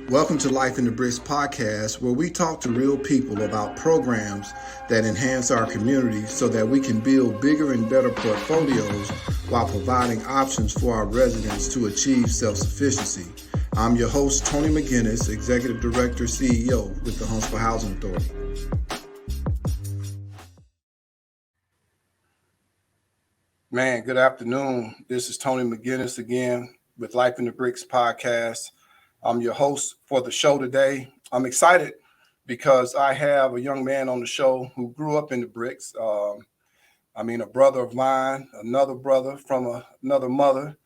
Welcome to Life in the Bricks podcast, where we talk to real people about programs that enhance our community so that we can build bigger and better portfolios while providing options for our residents to achieve self-sufficiency. I'm your host, Tony McGinnis, Executive Director, CEO with the Huntsville Housing Authority. Man, good afternoon. This is Tony McGinnis again with Life in the Bricks podcast. I'm your host for the show today. I'm excited because I have a young man on the show who grew up in the bricks. A brother of mine, another brother from another mother.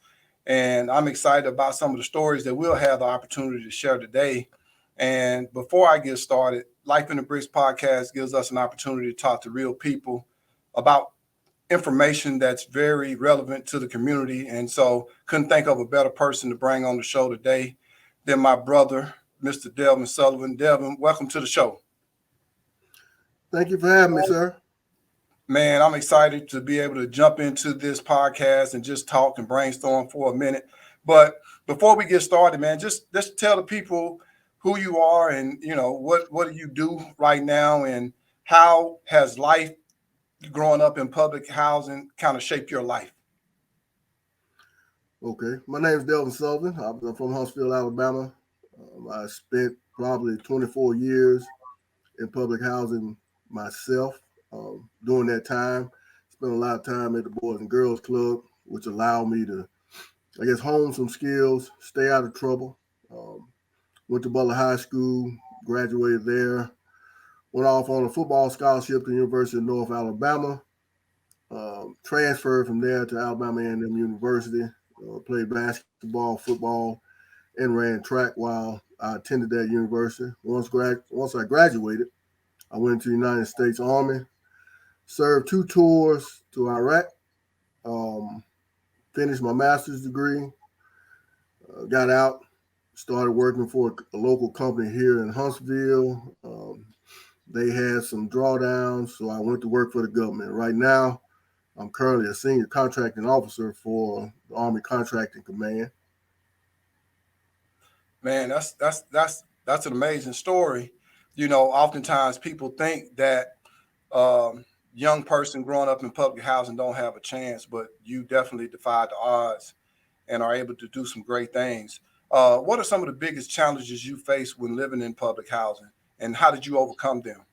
And I'm excited about some of the stories that we'll have the opportunity to share today. And before I get started, Life in the Bricks podcast gives us an opportunity to talk to real people about information that's very relevant to the community. And so couldn't think of a better person to bring on the show today than my brother, Mr. Delvin Sullivan. Delvin, welcome to the show. Thank you for having me, sir. Man, I'm excited to be able to jump into this podcast and just talk and brainstorm for a minute. But before we get started, man, just tell the people who you are and, what do you do right now and how has life growing up in public housing kind of shaped your life? Okay. My name is Delvin Sullivan. I'm from Huntsville, Alabama. I spent probably 24 years in public housing myself. During that time, spent a lot of time at the Boys and Girls Club, which allowed me to, hone some skills, stay out of trouble. Went to Butler High School, graduated there, went off on a football scholarship to the University of North Alabama, transferred from there to Alabama A&M University, played basketball, football, and ran track while I attended that university. Once I graduated, I went to the United States Army, served 2 tours to Iraq, finished my master's degree, got out, started working for a local company here in Huntsville. They had some drawdowns, so I went to work for the government. Right now, I'm currently a senior contracting officer for the Army Contracting Command. Man, that's an amazing story. Oftentimes people think that young person growing up in public housing don't have a chance, but you definitely defied the odds and are able to do some great things. What are some of the biggest challenges you face when living in public housing, and how did you overcome them?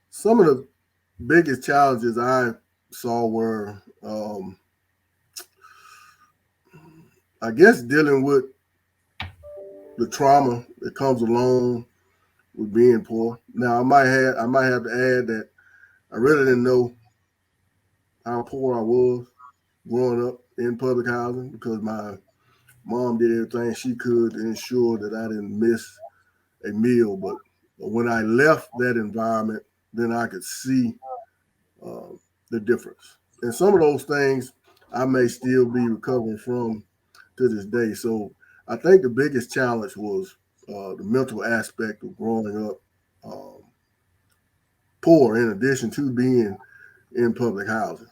Some of the biggest challenges I saw were, dealing with the trauma that comes along with being poor. Now, I might have to add that I really didn't know how poor I was growing up in public housing because my mom did everything she could to ensure that I didn't miss a meal. But when I left that environment, then I could see the difference. And some of those things I may still be recovering from to this day. So I think the biggest challenge was the mental aspect of growing up poor in addition to being in public housing.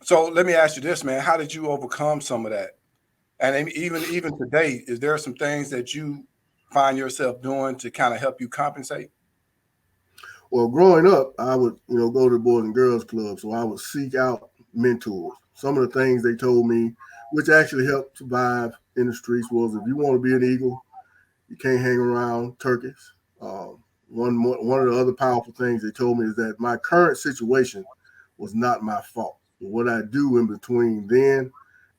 So let me ask you this, man. How did you overcome some of that? And even today, is there some things that you find yourself doing to kind of help you compensate? Well, growing up, I would, go to the Boys and Girls Club. So I would seek out mentors. Some of the things they told me, which actually helped survive in the streets, was if you want to be an eagle, you can't hang around turkeys. One of the other powerful things they told me is that my current situation was not my fault. But what I do in between then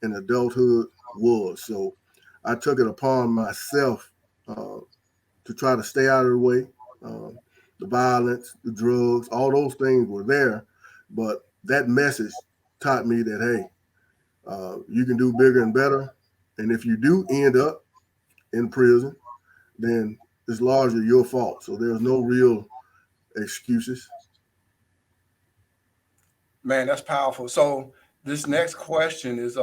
and adulthood was. So I took it upon myself to try to stay out of the way. The violence, the drugs, all those things were there. But that message taught me that, hey, you can do bigger and better. And if you do end up in prison, then it's largely your fault. So there's no real excuses. Man, that's powerful. So this next question is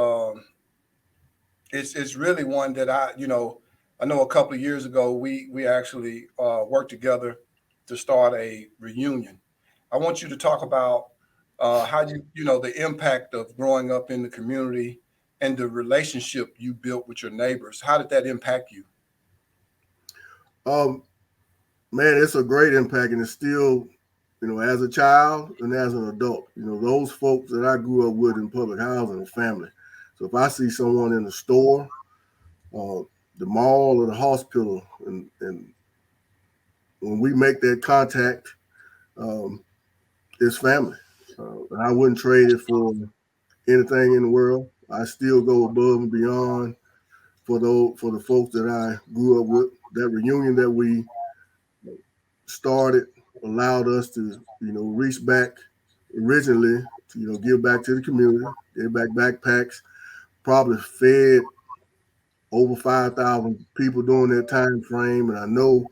it's really one that I know a couple of years ago we actually worked together to start a reunion. I want you to talk about how the impact of growing up in the community and the relationship you built with your neighbors. How did that impact you? Um, Man, it's a great impact, and it's still, as a child and as an adult, those folks that I grew up with in public housing are family. So if I see someone in the store, uh, the mall, or the hospital, and when we make that contact, um, it's family. And I wouldn't trade it for anything in the world. I still go above and beyond for the folks that I grew up with. That reunion that we started allowed us to, reach back originally to, give back to the community, give back backpacks, probably fed over 5,000 people during that time frame. And I know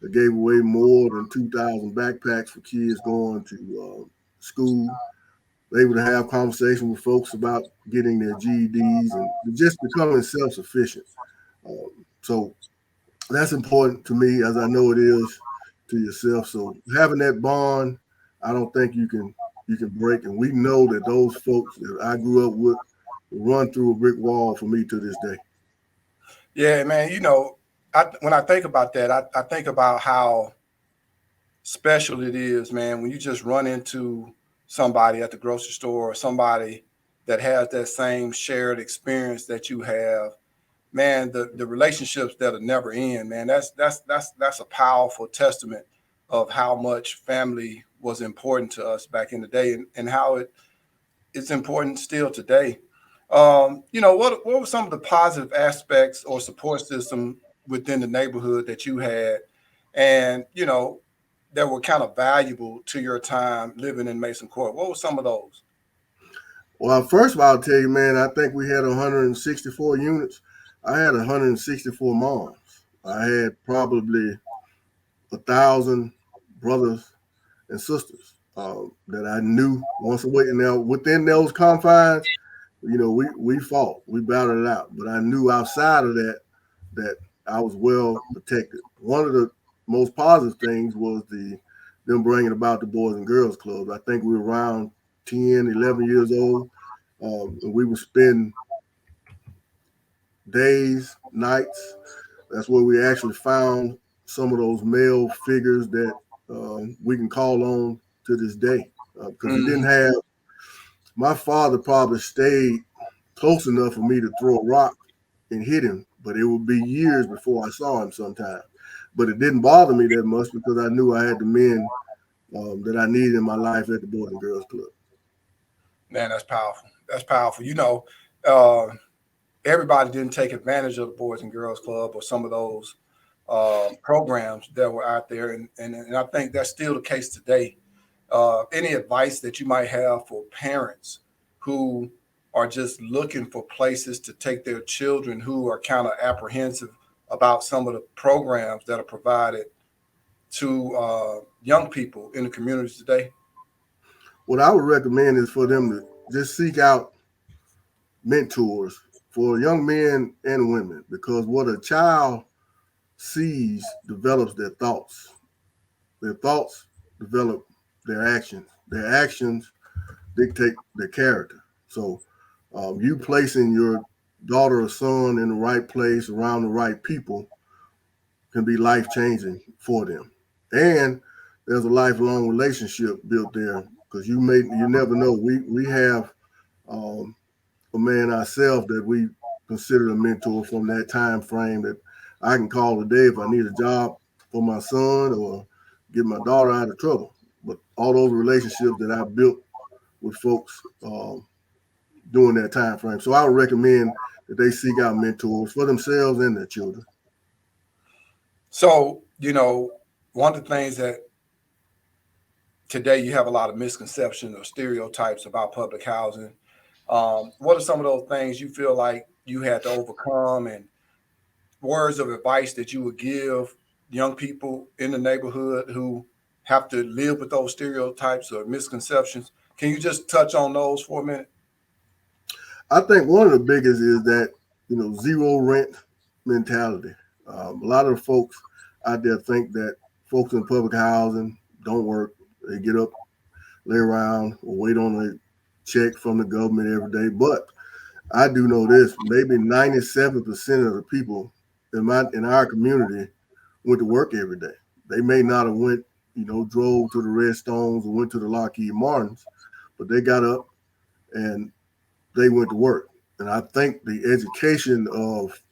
they gave away more than 2,000 backpacks for kids going to school. They would have conversation with folks about getting their GEDs and just becoming self-sufficient. So that's important to me, as I know it is to yourself. So having that bond, I don't think you can break. And we know that those folks that I grew up with run through a brick wall for me to this day. Yeah, man. When I think about that, I think about how special it is, man, when you just run into somebody at the grocery store or somebody that has that same shared experience that you have. Man, the relationships that'll never end, man. That's a powerful testament of how much family was important to us back in the day, and how it's important still today. What were some of the positive aspects or support system within the neighborhood that you had, and that were kind of valuable to your time living in Mason Court? What were some of those? Well, first of all, I'll tell you, man, I think we had 164 units. I had 164 moms. I had probably 1,000 brothers and sisters that I knew once a week. Now, within those confines, we fought, we battled it out. But I knew outside of that I was well protected. One of the most positive things was them bringing about the Boys and Girls Clubs. I think we were around 10, 11 years old. And we would spend days, nights. That's where we actually found some of those male figures that we can call on to this day. Because we didn't Mhm. have, my father probably stayed close enough for me to throw a rock and hit him, but it would be years before I saw him sometimes. But it didn't bother me that much because I knew I had the men that I needed in my life at the Boys and Girls Club. Man, that's powerful. That's powerful. Uh, everybody didn't take advantage of the Boys and Girls Club or some of those programs that were out there, and I think that's still the case today. Any advice that you might have for parents who are just looking for places to take their children, who are kind of apprehensive about some of the programs that are provided to young people in the communities today? What I would recommend is for them to just seek out mentors for young men and women, because what a child sees develops their thoughts. Their thoughts develop their actions. Their actions dictate their character. So, you placing your daughter or son in the right place around the right people can be life changing for them. And there's a lifelong relationship built there because you never know. We have a man ourselves that we consider a mentor from that time frame that I can call today if I need a job for my son or get my daughter out of trouble. But all those relationships that I built with folks during that time frame. So I would recommend that they seek out mentors for themselves and their children. So, one of the things that today you have a lot of misconceptions or stereotypes about public housing. What are some of those things you feel like you had to overcome, and words of advice that you would give young people in the neighborhood who have to live with those stereotypes or misconceptions? Can you just touch on those for a minute? I think one of the biggest is that, zero rent mentality. A lot of the folks out there think that folks in public housing don't work. They get up, lay around, or wait on a check from the government every day. But I do know this: maybe 97% of the people in our community went to work every day. They may not have went, drove to the Redstones or went to the Lockheed Martins, but they got up and they went to work. And I think the education of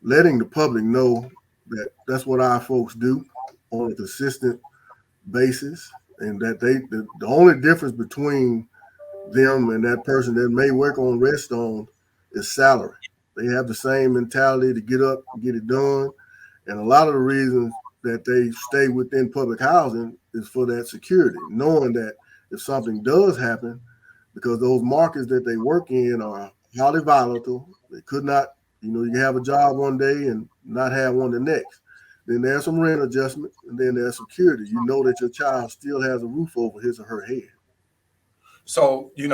letting the public know that that's what our folks do on a consistent basis, and that the only difference between them and that person that may work on Redstone is salary. They have the same mentality to get up, get it done, and a lot of the reasons that they stay within public housing is for that security, knowing that if something does happen, because those markets that they work in are highly volatile, they could not, you have a job one day and not have one the next. Then there's some rent adjustment, and then there's security. You know that your child still has a roof over his or her head. So, you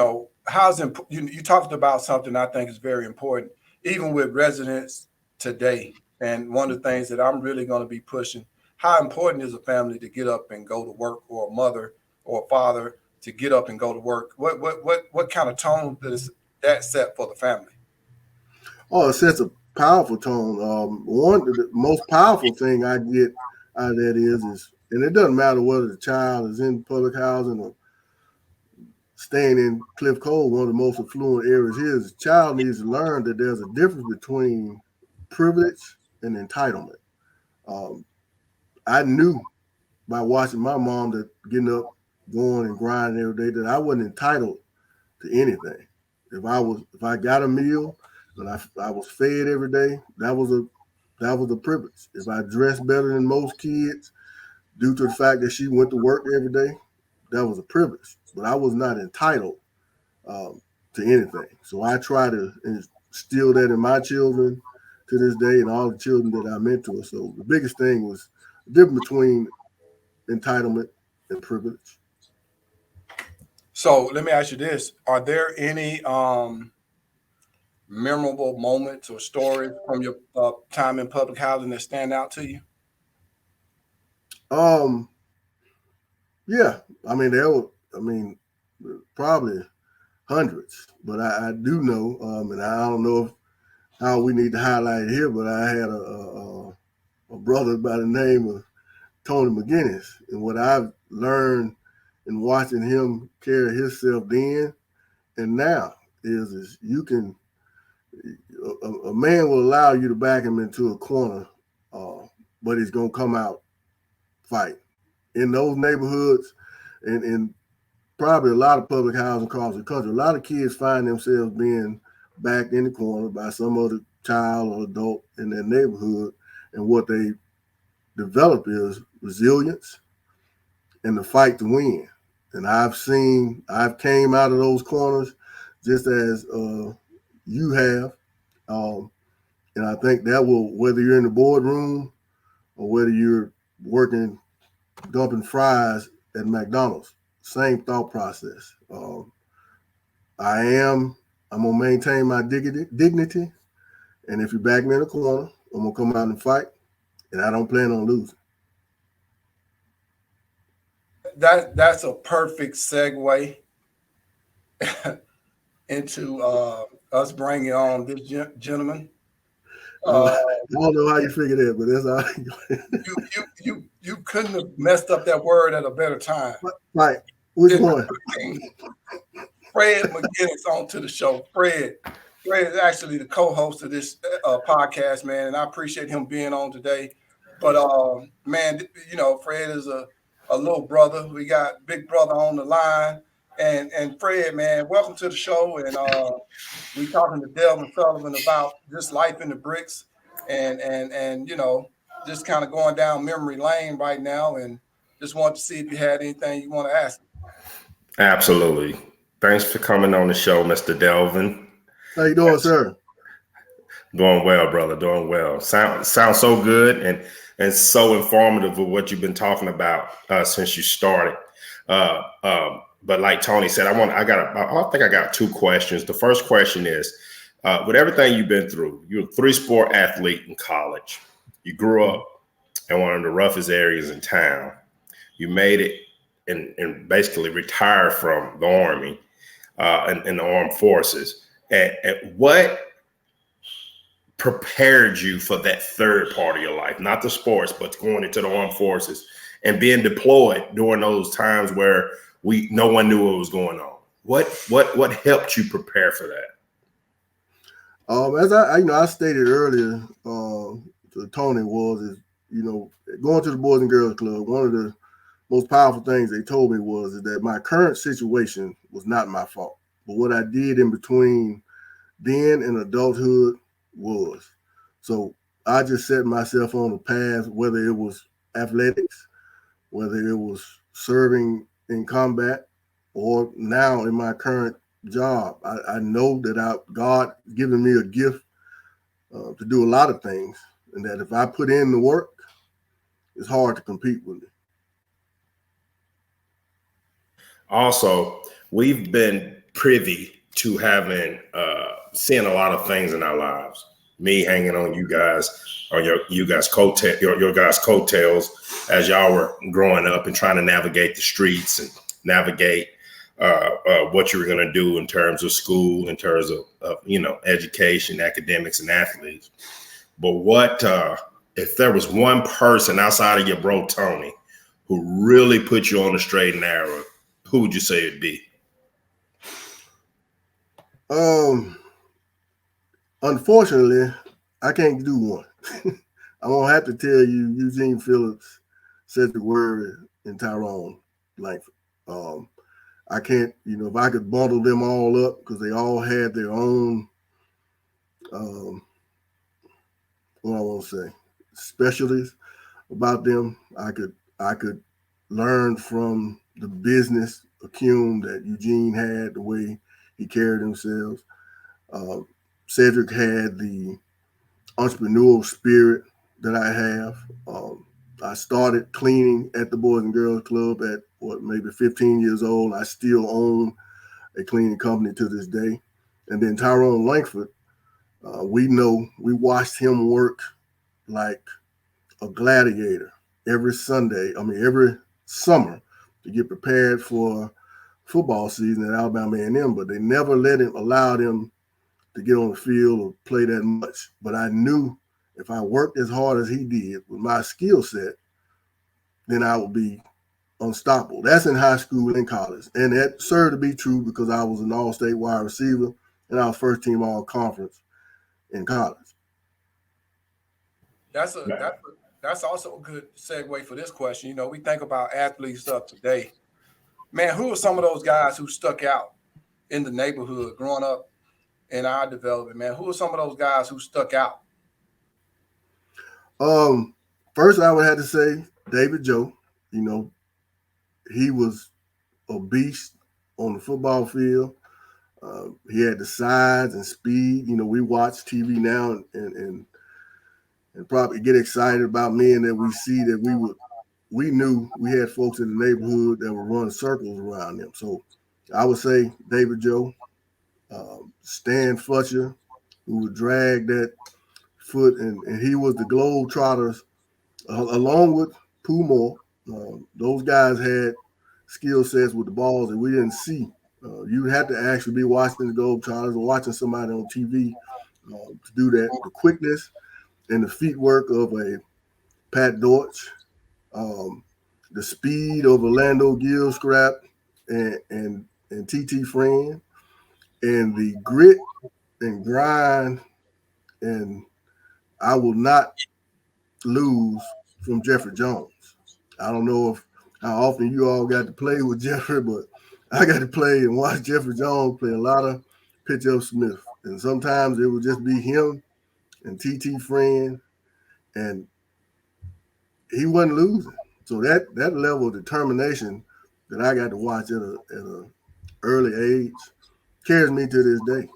talked about something I think is very important, even with residents today. And one of the things that I'm really going to be pushing, how important is a family to get up and go to work, or a mother or a father to get up and go to work? What kind of tone does that set for the family? Oh, it sets a powerful tone. The most powerful thing I get out of that is, and it doesn't matter whether the child is in public housing or staying in Cliff Cove, one of the most affluent areas here, the child needs to learn that there's a difference between privilege and entitlement. I knew by watching my mom that getting up, going and grinding every day that I wasn't entitled to anything. If I got a meal and I was fed every day, that was a privilege. If I dressed better than most kids due to the fact that she went to work every day, that was a privilege. But I was not entitled to anything. So I try to instill that in my children to this day and all the children that I mentor. So the biggest thing was the difference between entitlement and privilege. So let me ask you this: are there any memorable moments or stories from your time in public housing that stand out to you? Um, yeah, probably hundreds, but I do know, and I don't know how we need to highlight it here, but I had a brother by the name of Tony McGinnis, and what I've learned in watching him carry himself then and now is you can a man will allow you to back him into a corner, but he's gonna come out fight in those neighborhoods, and probably a lot of public housing across the country. A lot of kids find themselves being backed in the corner by some other child or adult in their neighborhood, and what they develop is resilience and the fight to win. And I've came out of those corners just as you have. And I think that will, whether you're in the boardroom or whether you're working, dumping fries at McDonald's, same thought process. I'm going to maintain my dignity. And if you back me in the corner, I'm going to come out and fight. And I don't plan on losing. That's a perfect segue into us bringing on this gentleman. I don't know how you figure that, but that's all. You couldn't have messed up that word at a better time. Right. Which one? Fred McGinnis onto the show. Fred is actually the co-host of this podcast, man, and I appreciate him being on today. But man, Fred is a little brother. We got big brother on the line, and Fred, man, welcome to the show. And we talking to Delvin Sullivan about just life in the bricks, and just kind of going down memory lane right now, and just want to see if you had anything you want to ask. Absolutely. Thanks for coming on the show, Mr. Delvin. How you doing, sir? Doing well, brother. Doing well. Sounds so good and so informative of what you've been talking about since you started. But like Tony said, I think I got two questions. The first question is, with everything you've been through, you're a 3-sport athlete in college. You grew up in one of the roughest areas in town. You made it and basically retired from the Army and the armed forces. And what prepared you for that third part of your life, not the sports, but going into the armed forces and being deployed during those times where no one knew what was going on? What helped you prepare for that? As I stated earlier to Tony is going to the Boys and Girls Club, one of the most powerful things they told me was that my current situation was not my fault, but what I did in between then and adulthood was. So I just set myself on a path, whether it was athletics, whether it was serving in combat, or now in my current job. I know that God given me a gift to do a lot of things, and that if I put in the work, it's hard to compete with me. Also, we've been privy to having seeing a lot of things in our lives. Me hanging on you guys, or your guys' coattails as y'all were growing up and trying to navigate the streets and navigate what you were going to do in terms of school, in terms of education, academics, and athletes. But what if there was one person outside of your bro Tony who really put you on the straight and narrow? Who would you say it'd be? Unfortunately, I can't do one. I'm gonna have to tell you, Eugene Phillips said the word in Tyrone Langford. I can't, if I could bundle them all up, because they all had their own, what I want to say, specialties about them. I could learn from the business acumen that Eugene had, the way he carried himself. Cedric had the entrepreneurial spirit that I have. I started cleaning at the Boys and Girls Club at maybe 15 years old. I still own a cleaning company to this day. And then Tyrone Langford, we watched him work like a gladiator every summer to get prepared for football season at Alabama A&M, but they never allowed him to get on the field or play that much. But I knew if I worked as hard as he did with my skill set, then I would be unstoppable. That's in high school and college. And that served to be true because I was an all-state wide receiver and I was first team all-conference in college. That's also a good segue for this question. We think about athletes of today. Man, who are some of those guys who stuck out in the neighborhood growing up in our development, man? Who are some of those guys who stuck out? First, I would have to say David Joe. He was a beast on the football field. He had the size and speed. We watch TV now and probably get excited about men that we see that we knew we had folks in the neighborhood that would run circles around them. So I would say David Joe, Stan Fletcher, who would drag that foot, and he was the Globetrotters, along with Pooh Moore. Those guys had skill sets with the balls that we didn't see. You would have to actually be watching the Globetrotters or watching somebody on TV to do that. The quickness and the feet work of a Pat Deutsch, the speed of Orlando Gilstrap and TT Friend, and the grit and grind, and I will not lose from Jeffrey Jones. I don't know how often you all got to play with Jeffrey, but I got to play and watch Jeffrey Jones play a lot of pitch-up Smith. And sometimes it would just be him and TT Friend, and he wasn't losing. So that level of determination that I got to watch at a early age carries me to this day.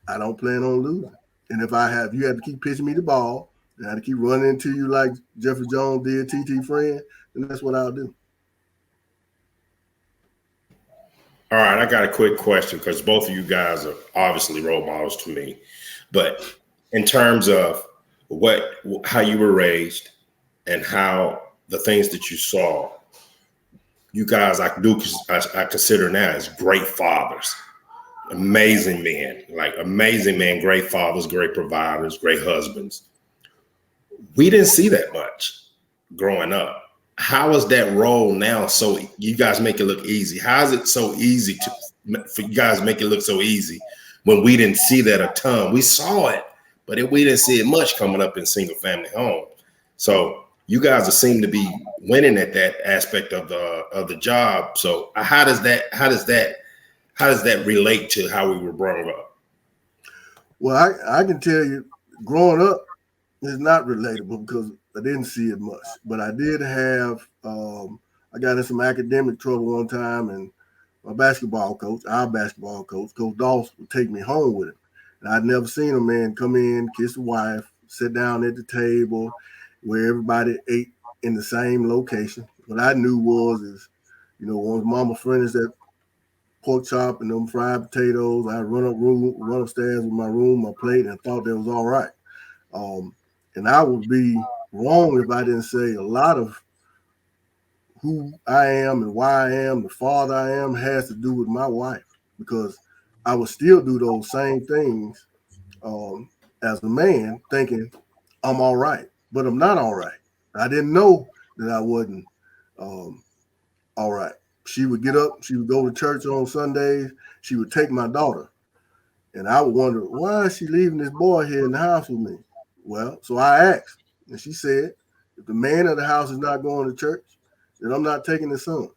I don't plan on losing. And if you have to keep pitching me the ball, and I have to keep running into you like Jeffrey Jones did, TT Friend, then that's what I'll do. All right, I got a quick question because both of you guys are obviously role models to me. But in terms of how you were raised and how the things that you saw, you guys I consider now as great fathers. amazing men, like amazing men, great fathers, great providers, great husbands. We didn't see that much growing up. How is that role now? So you guys make it look easy. How is it so easy for you guys make it look so easy when we didn't see that a ton? We saw it, but we didn't see it much coming up in single family home. So you guys seem to be winning at that aspect of the job. So how does that relate to how we were brought up? Well, I can tell you, growing up is not relatable because I didn't see it much. But I did have, I got in some academic trouble one time, and our basketball coach, Coach Dawson, would take me home with him. And I'd never seen a man come in, kiss a wife, sit down at the table where everybody ate in the same location. What I knew was, once mama finished that pork chop and them fried potatoes, I'd run upstairs with my plate, and thought that was all right. And I would be wrong if I didn't say a lot of who I am and why I am, the father I am, has to do with my wife, because I would still do those same things as a man, thinking I'm all right, but I'm not all right. I didn't know that I wasn't all right. She would get up, she would go to church on Sundays, she would take my daughter, and I would wonder, why is she leaving this boy here in the house with me? Well, so I asked, and she said, if the man of the house is not going to church, then I'm not taking the son.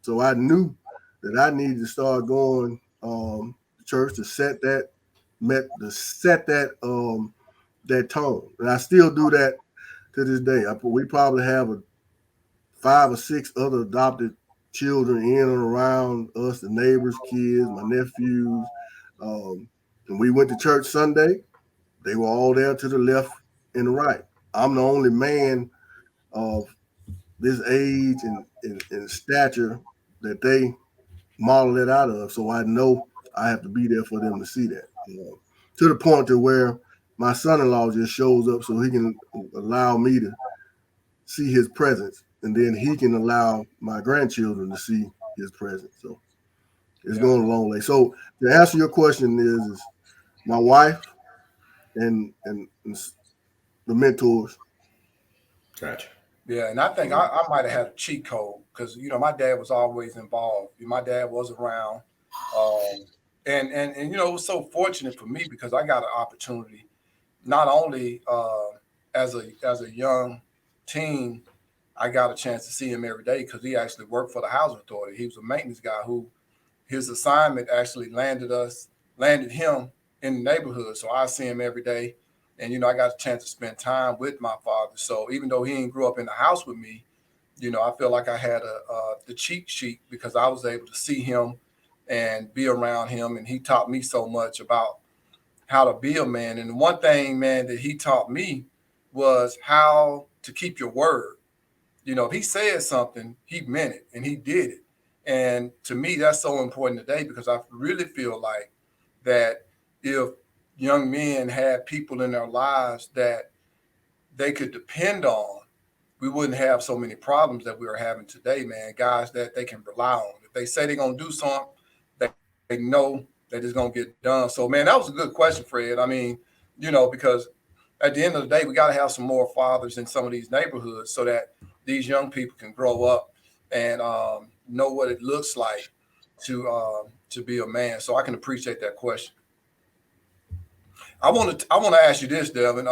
So I knew that I needed to start going to church to set that tone. And I still do that to this day. We probably have 5 or 6 other adopted children in and around us, the neighbors' kids, my nephews. And we went to church Sunday. They were all there to the left and the right. I'm the only man of this age and stature that they model it out of. So I know I have to be there for them to see that. To the point to where my son-in-law just shows up so he can allow me to see his presence, and then he can allow my grandchildren to see his presence. So it's going a long way. So to answer your question is my wife and the mentors. Gotcha. Yeah, and I think I might have had a cheat code because my dad was always involved. My dad was around, and it was so fortunate for me because I got an opportunity, not only as a young teen, I got a chance to see him every day because he actually worked for the housing authority. He was a maintenance guy who his assignment actually landed him in the neighborhood. So I see him every day. And, I got a chance to spend time with my father. So even though he didn't grow up in the house with me, I feel like I had the cheat sheet because I was able to see him and be around him. And he taught me so much about how to be a man. And one thing, man, that he taught me was how to keep your word. If he said something, he meant it and he did it. And to me, that's so important today because I really feel like that if young men had people in their lives that they could depend on, we wouldn't have so many problems that we are having today, man. Guys that they can rely on. If they say they're going to do something, they know that it's going to get done. So, man, that was a good question, Fred. I mean, because at the end of the day, we got to have some more fathers in some of these neighborhoods so that these young people can grow up and know what it looks like to be a man. So I can appreciate that question. I want to ask you this, Delvin.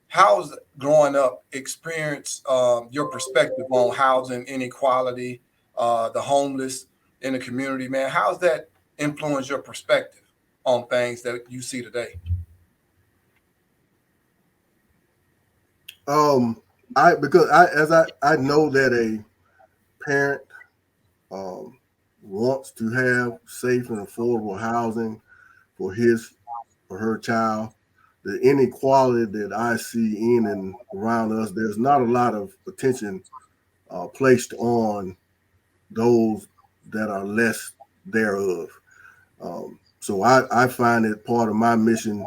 How's growing up experience your perspective on housing inequality, the homeless in the community, man? How's that influence your perspective on things that you see today? Because I know that a parent wants to have safe and affordable housing for his or her child. The inequality that I see in and around us, there's not a lot of attention placed on those that are less thereof. So I find it part of my mission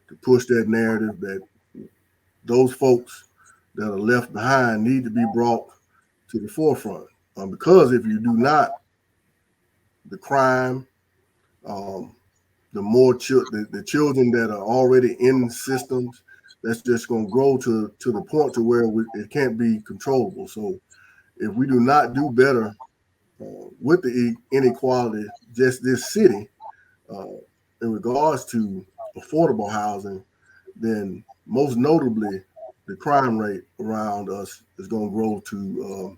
to push that narrative that those folks that are left behind need to be brought to the forefront. Because if you do not, the crime, the more the children that are already in systems, that's just going to grow to the point to where it can't be controllable. So if we do not do better with the inequality, just this city, in regards to affordable housing, then most notably the crime rate around us is going to grow to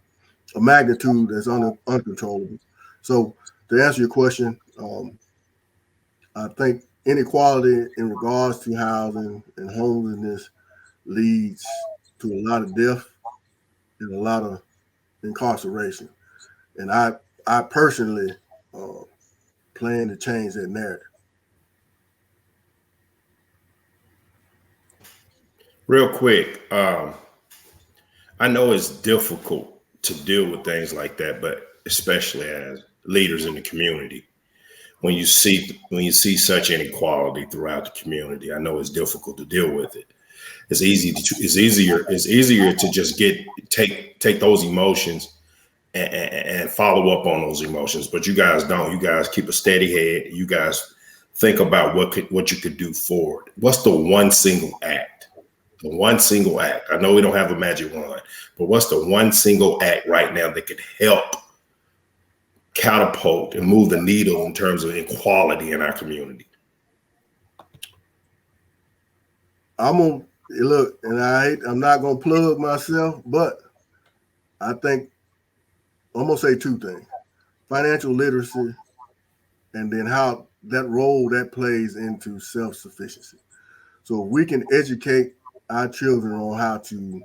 a magnitude that's uncontrollable. So to answer your question, I think inequality in regards to housing and homelessness leads to a lot of death and a lot of incarceration. And I personally plan to change that narrative. Real quick, I know it's difficult to deal with things like that, but especially as leaders in the community, when you see such inequality throughout the community, I know it's difficult to deal with it. It's easier to just take those emotions and follow up on those emotions, but you guys don't. You guys keep a steady head. You guys think about what you could do forward. What's the one single act? The one single act. I know we don't have a magic wand, but what's the one single act right now that could help catapult and move the needle in terms of equality in our community? I'm gonna look, and I'm not gonna plug myself, but I think I'm gonna say two things: financial literacy, and then how that role that plays into self-sufficiency. So if we can educate our children on how to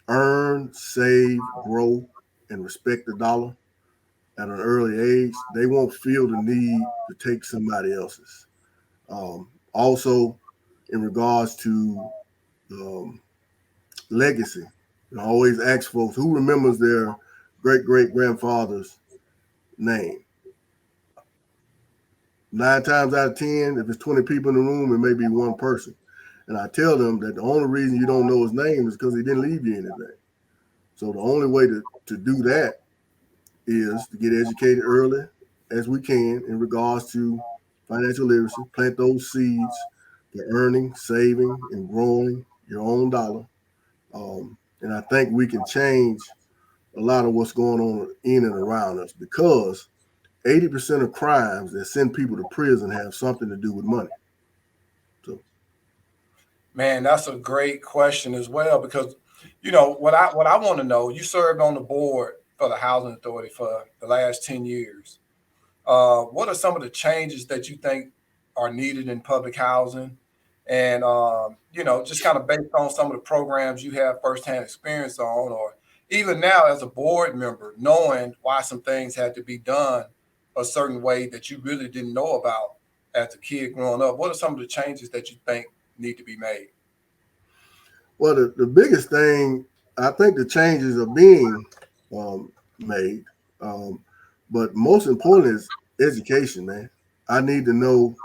earn, save, grow, and respect the dollar at an early age, they won't feel the need to take somebody else's. Also, in regards to legacy, I always ask folks who remembers their great grandfather's name. 9 times out of 10, if it's 20 people in the room, it may be one person. And I tell them that the only reason you don't know his name is because he didn't leave you anything. So the only way to do that is to get educated early as we can in regards to financial literacy, plant those seeds for earning, saving, and growing your own dollar. And I think we can change a lot of what's going on in and around us, because 80% of crimes that send people to prison have something to do with money. So, Man, that's a great question as well, because what I want to know. You served on the board for the Housing Authority for the last 10 years. What are some of the changes that you think are needed in public housing? And just kind of based on some of the programs you have firsthand experience on, or even now as a board member, knowing why some things had to be done a certain way that you really didn't know about as a kid growing up. What are some of the changes that you think need to be made? well, the biggest thing, I think the changes are being made. But most important is education, man. I need to know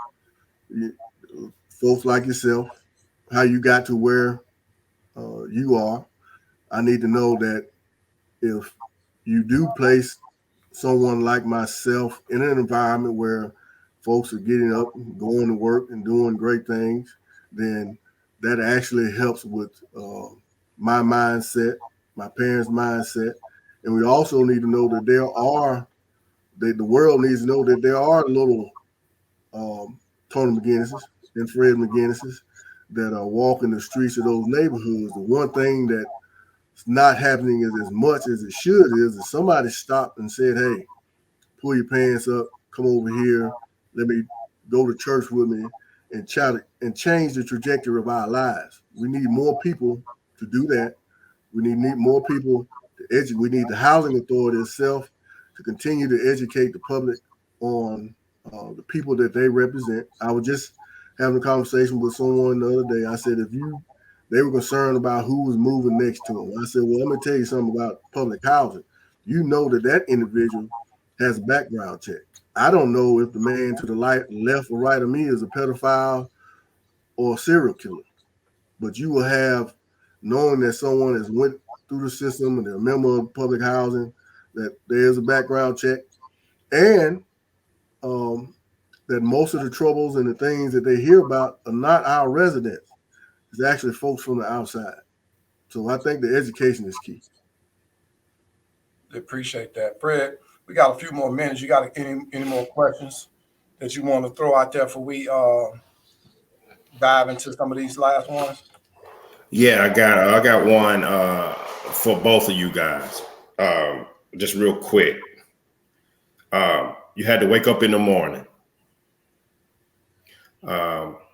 folks like yourself, how you got to where you are. I need to know that if you do place someone like myself in an environment where folks are getting up, going to work, and doing great things, then that actually helps with my mindset, my parents' mindset. And we also need to know that the world needs to know that there are little Tony McGinnises and Fred McGinnises that are walking the streets of those neighborhoods. The one thing that's not happening as much as it should is that somebody stopped and said, hey, pull your pants up, come over here, let me go to church with me and change the trajectory of our lives. We need more people to do that. We need more people to educate. We need the housing authority itself to continue to educate the public on the people that they represent. I was just having a conversation with someone the other day. I said, they were concerned about who was moving next to them. I said, well, let me tell you something about public housing. You know that individual has a background check. I don't know if the man to the left or right of me is a pedophile or a serial killer, but you will have, knowing that someone has went through the system and they're a member of public housing, that there's a background check. And that most of the troubles and the things that they hear about are not our residents. It's actually folks from the outside. So I think the education is key. Appreciate that, Fred. We got a few more minutes. You got any more questions that you want to throw out there before we dive into some of these last ones? Yeah, I got one for both of you guys. Just real quick. You had to wake up in the morning.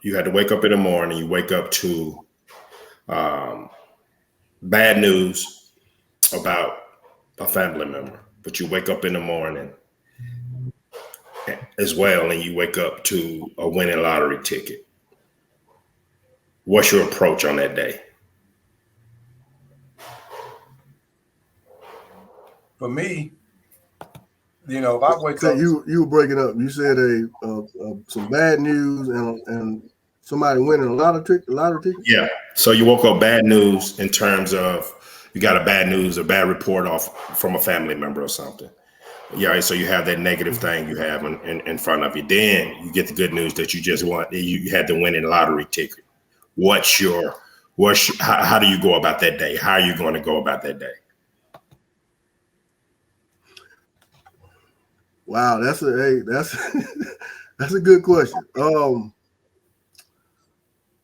You wake up to bad news about a family member, but you wake up in the morning as well, and you wake up to a winning lottery ticket. What's your approach on that day? For me, if I wake So up, you were breaking up. You said some bad news and somebody winning a lottery ticket. Yeah. So you woke up bad news in terms of you got a bad report off from a family member or something. Yeah. So you have that negative thing you have in front of you. Then you get the good news that you just won. You had the winning lottery ticket. How do you go about that day? How are you going to go about that day? Wow, that's that's a good question.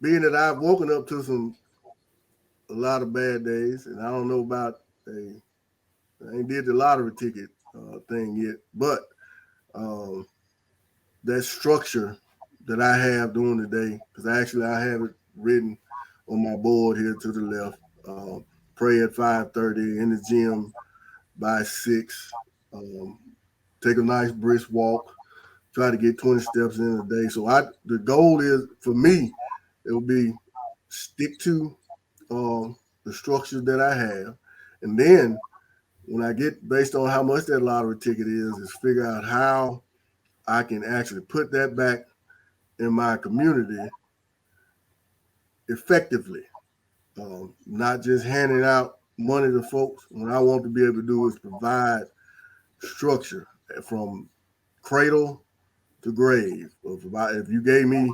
Being that I've woken up to a lot of bad days, and I don't know about I ain't did the lottery ticket thing yet, but that structure that I have during the day, because I have it written on my board here to the left. Pray at 5:30 in the gym by 6. Take a nice brisk walk. Try to get 20 steps in a day. So the goal is for me, it will be stick to the structure that I have, and then when I get based on how much that lottery ticket is figure out how I can actually put that back in my community effectively. Not just handing out money to folks. What I want to be able to do is provide structure from cradle to grave. If you gave me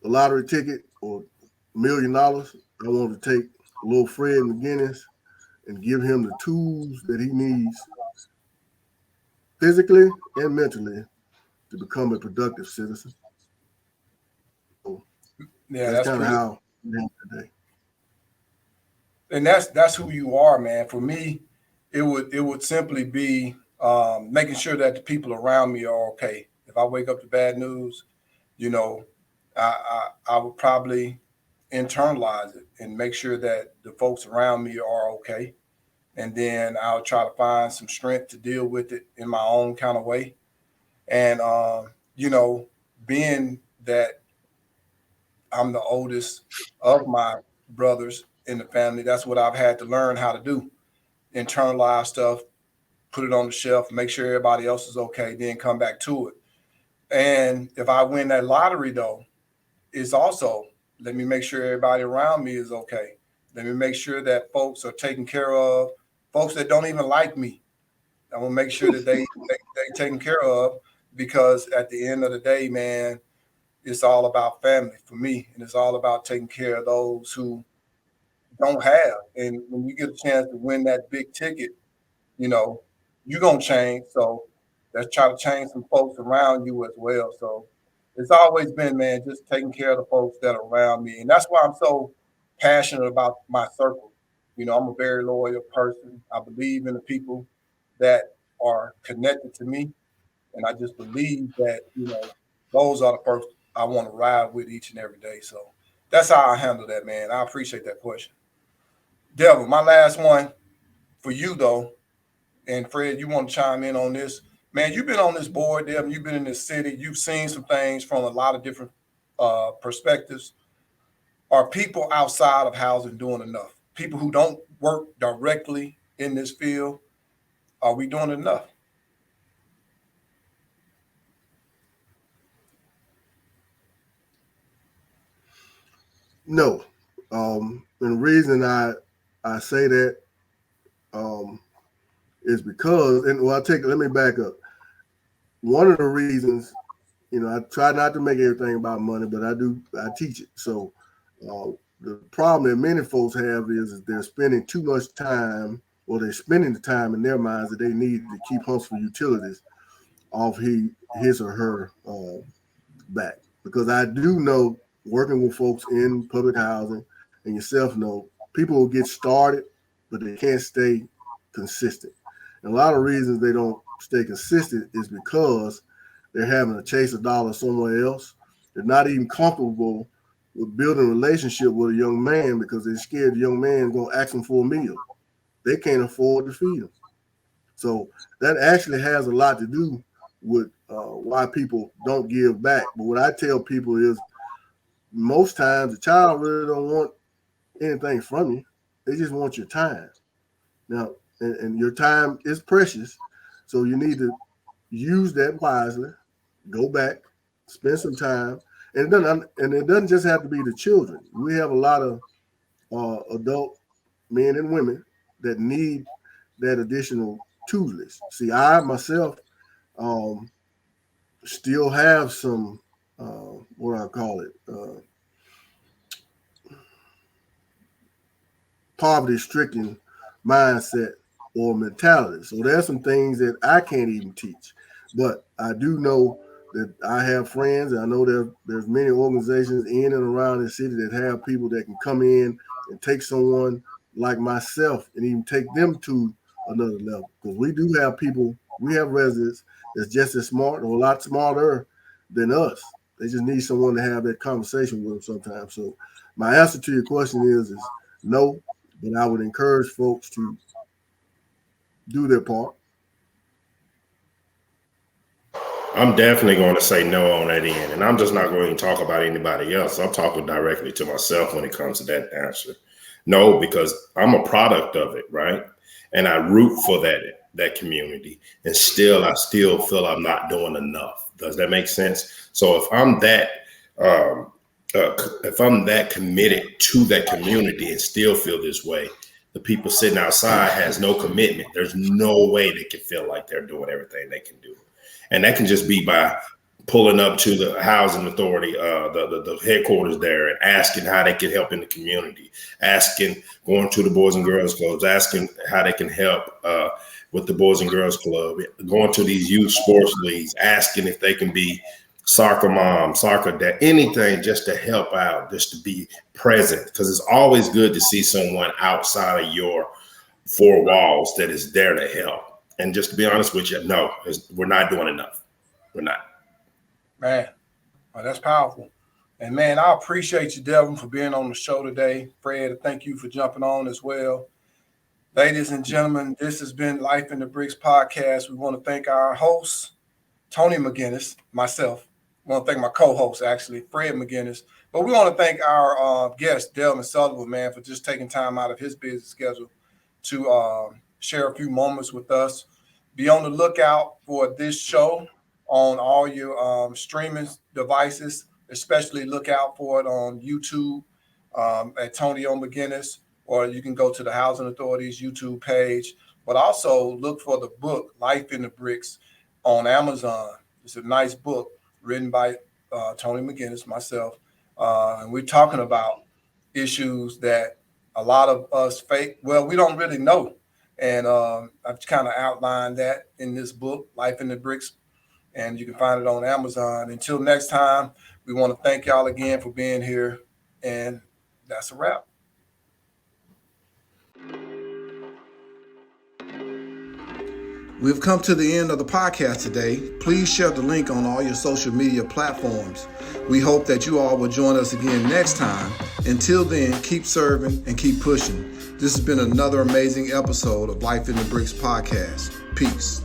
a lottery ticket or $1 million, I want to take little Fred McGinnis and give him the tools that he needs physically and mentally to become a productive citizen. So yeah, that's that's kind of pretty. how we have today. And that's who you are, man. For me, it would simply be making sure that the people around me are okay. If I wake up to bad news, you know, I would probably internalize it and make sure that the folks around me are okay. And then I'll try to find some strength to deal with it in my own kind of way. And being that I'm the oldest of my brothers in the family, that's what I've had to learn how to do. Internalize stuff, put it on the shelf, make sure everybody else is okay, then come back to it. And if I win that lottery, though, it's also let me make sure everybody around me is okay. Let me make sure that folks are taken care of. Folks that don't even like me, I want to make sure that they taken care of because at the end of the day, man, it's all about family for me, and it's all about taking care of those who don't have. And when you get a chance to win that big ticket, you know, you're gonna change. So let's try to change some folks around you as well. So it's always been, man, just taking care of the folks that are around me. And that's why I'm so passionate about my circle. I'm a very loyal person. I believe in the people that are connected to me. And I just believe that, those are the folks I want to ride with each and every day. So that's how I handle that, man. I appreciate that question. Devil, my last one for you though. And Fred, you want to chime in on this? Man, you've been on this board, Devin. You've been in this city. You've seen some things from a lot of different perspectives. Are people outside of housing doing enough? People who don't work directly in this field, are we doing enough? No. And the reason I say that is because, and well, let me back up. One of the reasons I try not to make everything about money, but I teach it. So the problem that many folks have is they're spending too much time, or they're spending the time in their minds that they need to keep Huntsville Utilities off his or her back. Because I do know, working with folks in public housing, and yourself know, people will get started, but they can't stay consistent. And a lot of reasons they don't stay consistent is because they're having to chase a dollar somewhere else. They're not even comfortable with building a relationship with a young man because they're scared the young man is going to ask them for a meal. They can't afford to feed them. So that actually has a lot to do with why people don't give back. But what I tell people is most times the child really don't want anything from you. They just want your time. Now, and your time is precious. So you need to use that wisely, go back, spend some time. And it doesn't just have to be the children. We have a lot of adult men and women that need that additional tutelage. See, I myself still have some, poverty-stricken mindset or mentality. So there's some things that I can't even teach. But I do know that I have friends, and I know there's many organizations in and around the city that have people that can come in and take someone like myself and even take them to another level. Because we do have people, we have residents that's just as smart or a lot smarter than us. They just need someone to have that conversation with them sometimes. So my answer to your question is no, but I would encourage folks to do their part. I'm definitely going to say no on that end. And I'm just not going to talk about anybody else. I'm talking directly to myself when it comes to that answer. No, because I'm a product of it, right? And I root for that community. And I still feel I'm not doing enough. Does that make sense? So if I'm that committed to that community and still feel this way, the people sitting outside has no commitment. There's no way they can feel like they're doing everything they can do. And that can just be by pulling up to the housing authority, the headquarters there, and asking how they can help in the community, going to the Boys and Girls Clubs, asking how they can help with the Boys and Girls Club, going to these youth sports leagues, asking if they can be soccer mom, soccer dad, anything just to help out, just to be present. Because it's always good to see someone outside of your four walls that is there to help. And just to be honest with you, no, we're not doing enough. We're not. Man, well, that's powerful. And man, I appreciate you, Delvin, for being on the show today. Fred, thank you for jumping on as well. Ladies and gentlemen, this has been Life in the Bricks podcast. We want to thank our host, Tony McGinnis, myself. I want to thank my co-host, actually, Fred McGinnis. But we want to thank our guest, Delvin Sullivan, man, for just taking time out of his busy schedule to share a few moments with us. Be on the lookout for this show on all your streaming devices, especially look out for it on YouTube at Tony O. McGinnis, or you can go to the Housing Authority's YouTube page. But also look for the book, Life in the Bricks, on Amazon. It's a nice book written by Tony McGinnis, myself. And we're talking about issues that a lot of us we don't really know. And I've kind of outlined that in this book, Life in the Bricks, and you can find it on Amazon. Until next time, we want to thank y'all again for being here, and that's a wrap. We've come to the end of the podcast today. Please share the link on all your social media platforms. We hope that you all will join us again next time. Until then, keep serving and keep pushing. This has been another amazing episode of Life in the Bricks podcast. Peace.